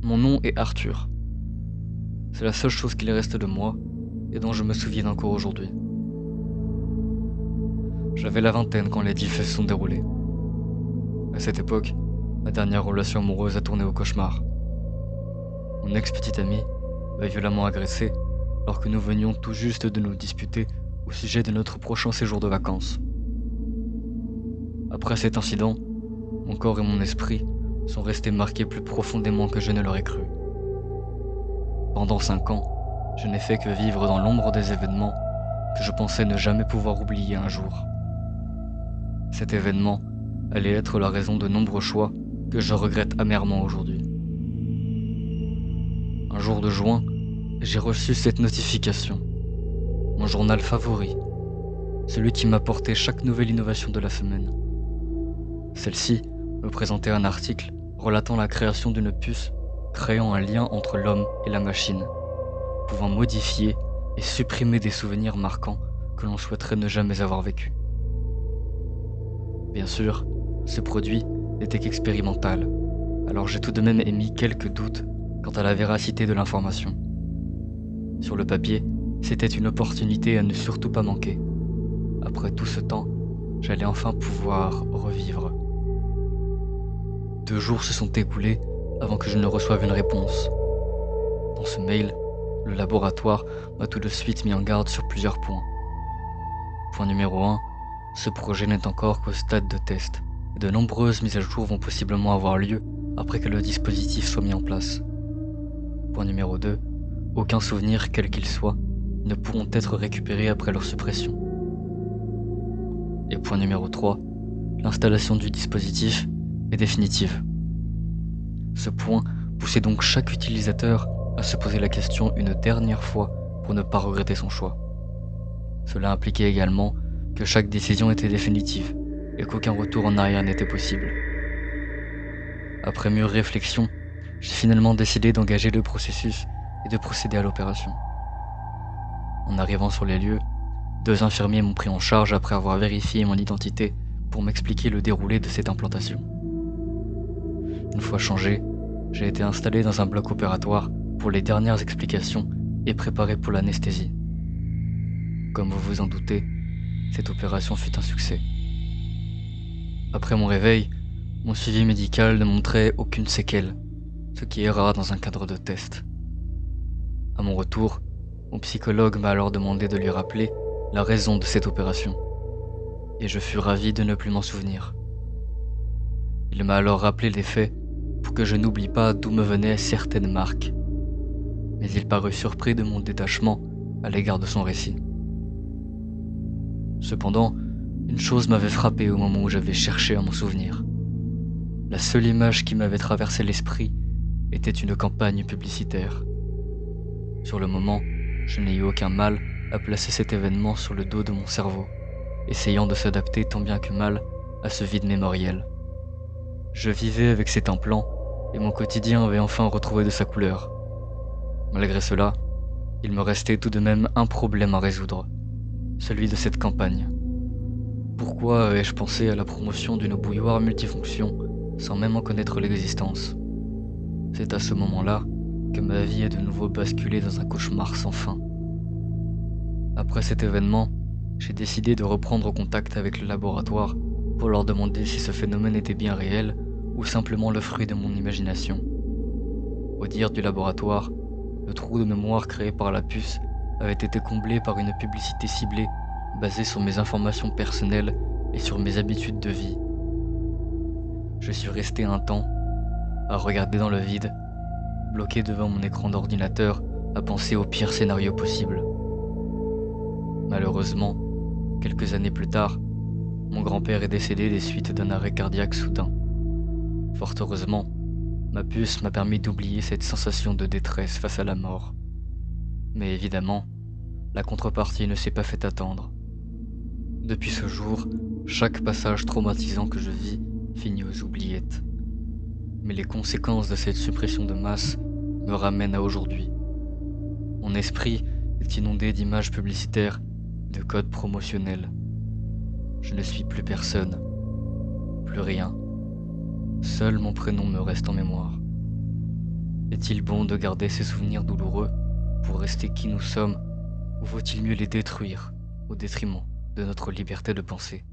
Mon nom est Arthur. C'est la seule chose qu'il reste de moi et dont je me souviens encore aujourd'hui. J'avais la vingtaine quand les 10 faits se sont déroulés. À cette époque, ma dernière relation amoureuse a tourné au cauchemar. Mon ex-petite amie m'a violemment agressé alors que nous venions tout juste de nous disputer au sujet de notre prochain séjour de vacances. Après cet incident, mon corps et mon esprit sont restés marqués plus profondément que je ne l'aurais cru. Pendant 5 ans, je n'ai fait que vivre dans l'ombre des événements que je pensais ne jamais pouvoir oublier un jour. Cet événement allait être la raison de nombreux choix que je regrette amèrement aujourd'hui. Un jour de juin, j'ai reçu cette notification. Mon journal favori, celui qui m'apportait chaque nouvelle innovation de la semaine. Celle-ci me présentait un article relatant la création d'une puce créant un lien entre l'homme et la machine, pouvant modifier et supprimer des souvenirs marquants que l'on souhaiterait ne jamais avoir vécus. Bien sûr, ce produit n'était qu'expérimental, alors j'ai tout de même émis quelques doutes quant à la véracité de l'information. Sur le papier, c'était une opportunité à ne surtout pas manquer. Après tout ce temps, j'allais enfin pouvoir revivre. 2 jours se sont écoulés avant que je ne reçoive une réponse. Dans ce mail, le laboratoire m'a tout de suite mis en garde sur plusieurs points. Point numéro 1, ce projet n'est encore qu'au stade de test. De nombreuses mises à jour vont possiblement avoir lieu après que le dispositif soit mis en place. Point numéro 2, aucun souvenir, quel qu'il soit, ne pourront être récupérés après leur suppression. Et point numéro 3, l'installation du dispositif est définitive. Ce point poussait donc chaque utilisateur à se poser la question une dernière fois pour ne pas regretter son choix. Cela impliquait également que chaque décision était définitive et qu'aucun retour en arrière n'était possible. Après mûre réflexion, j'ai finalement décidé d'engager le processus et de procéder à l'opération. En arrivant sur les lieux, 2 infirmiers m'ont pris en charge après avoir vérifié mon identité pour m'expliquer le déroulé de cette implantation. Une fois changé, j'ai été installé dans un bloc opératoire pour les dernières explications et préparé pour l'anesthésie. Comme vous vous en doutez, cette opération fut un succès. Après mon réveil, mon suivi médical ne montrait aucune séquelle, ce qui est rare dans un cadre de test. À mon retour, mon psychologue m'a alors demandé de lui rappeler la raison de cette opération, et je fus ravi de ne plus m'en souvenir. Il m'a alors rappelé les faits pour que je n'oublie pas d'où me venaient certaines marques, mais il parut surpris de mon détachement à l'égard de son récit. Cependant, une chose m'avait frappé au moment où j'avais cherché à m'en souvenir. La seule image qui m'avait traversé l'esprit était une campagne publicitaire. Sur le moment, je n'ai eu aucun mal à placer cet événement sur le dos de mon cerveau, essayant de s'adapter tant bien que mal à ce vide mémoriel. Je vivais avec cet implant et mon quotidien avait enfin retrouvé de sa couleur. Malgré cela, il me restait tout de même un problème à résoudre, celui de cette campagne. Pourquoi ai-je pensé à la promotion d'une bouilloire multifonction sans même en connaître l'existence? C'est à ce moment-là que ma vie est de nouveau basculée dans un cauchemar sans fin. Après cet événement, j'ai décidé de reprendre contact avec le laboratoire pour leur demander si ce phénomène était bien réel ou simplement le fruit de mon imagination. Au dire du laboratoire, le trou de mémoire créé par la puce avait été comblé par une publicité ciblée basée sur mes informations personnelles et sur mes habitudes de vie. Je suis resté un temps à regarder dans le vide, bloqué devant mon écran d'ordinateur à penser au pire scénario possible. Malheureusement, quelques années plus tard, mon grand-père est décédé des suites d'un arrêt cardiaque soudain. Fort heureusement, ma puce m'a permis d'oublier cette sensation de détresse face à la mort. Mais évidemment, la contrepartie ne s'est pas fait attendre. Depuis ce jour, chaque passage traumatisant que je vis finit aux oubliettes. Mais les conséquences de cette suppression de masse me ramènent à aujourd'hui. Mon esprit est inondé d'images publicitaires, de codes promotionnels. Je ne suis plus personne, plus rien. Seul mon prénom me reste en mémoire. Est-il bon de garder ces souvenirs douloureux pour rester qui nous sommes, ou vaut-il mieux les détruire au détriment de notre liberté de penser?